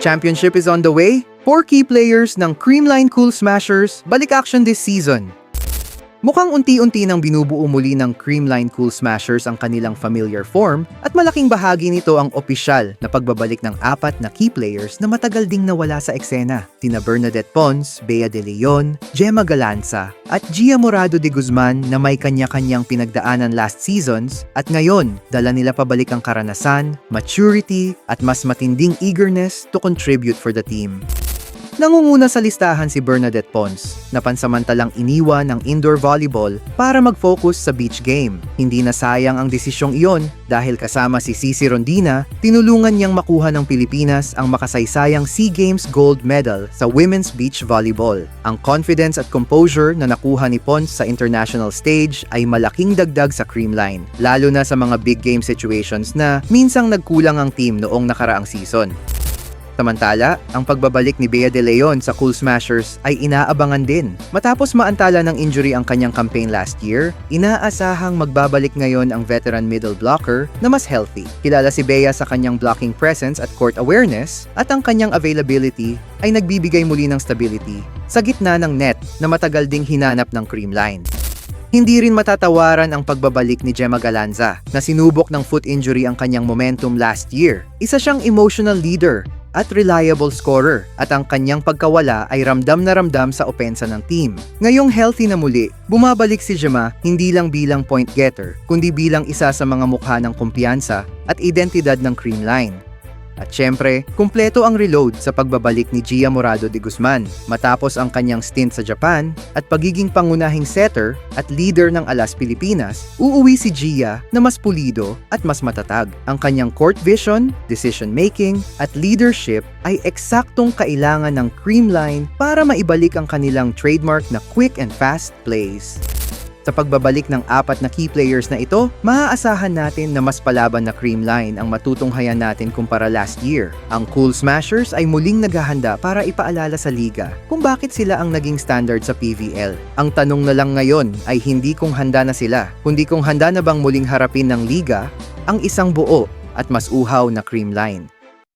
Championship is on the way. 4 key players ng Creamline Cool Smashers balik action this season. Mukhang unti-unti nang binubuo muli ng Creamline Cool Smashers ang kanilang familiar form at malaking bahagi nito ang opisyal na pagbabalik ng 4 na key players na matagal ding nawala sa eksena. Sina Bernadette Pons, Bea De Leon, Gemma Galanza at Gia Morado de Guzman na may kanya-kanyang pinagdaanan last seasons at ngayon dala nila pabalik ang karanasan, maturity at mas matinding eagerness to contribute for the team. Nangunguna sa listahan si Bernadette Pons na pansamantalang iniwan ng indoor volleyball para mag-focus sa beach game. Hindi na sayang ang desisyong iyon dahil kasama si Cici Rondina, tinulungan niyang makuha ng Pilipinas ang makasaysayang SEA Games gold medal sa women's beach volleyball. Ang confidence at composure na nakuha ni Pons sa international stage ay malaking dagdag sa Creamline, lalo na sa mga big game situations na minsang nagkulang ang team noong nakaraang season. Samantala, ang pagbabalik ni Bea De Leon sa Cool Smashers ay inaabangan din. Matapos maantala ng injury ang kanyang campaign last year, inaasahang magbabalik ngayon ang veteran middle blocker na mas healthy. Kilala si Bea sa kanyang blocking presence at court awareness at ang kanyang availability ay nagbibigay muli ng stability sa gitna ng net na matagal ding hinanap ng Creamline. Hindi rin matatawaran ang pagbabalik ni Gemma Galanza na sinubok ng foot injury ang kanyang momentum last year. Isa siyang emotional leader at reliable scorer at ang kanyang pagkawala ay ramdam na ramdam sa opensa ng team. Ngayong healthy na muli, bumabalik si Gemma hindi lang bilang point getter, kundi bilang isa sa mga mukha ng kumpiyansa at identidad ng Creamline. At syempre, kumpleto ang reload sa pagbabalik ni Gia Morado de Guzman matapos ang kanyang stint sa Japan at pagiging pangunahing setter at leader ng Alas Pilipinas. Uuwi si Gia na mas pulido at mas matatag. Ang kanyang court vision, decision making at leadership ay eksaktong kailangan ng Creamline para maibalik ang kanilang trademark na quick and fast plays. Sa pagbabalik ng 4 na key players na ito, maaasahan natin na mas palaban na Creamline ang matutunghayan natin kumpara last year. Ang Cool Smashers ay muling naghahanda para ipaalala sa liga kung bakit sila ang naging standard sa PVL. Ang tanong na lang ngayon ay hindi kung handa na sila, kundi kung handa na bang muling harapin ng liga ang isang buo at mas uhaw na Creamline.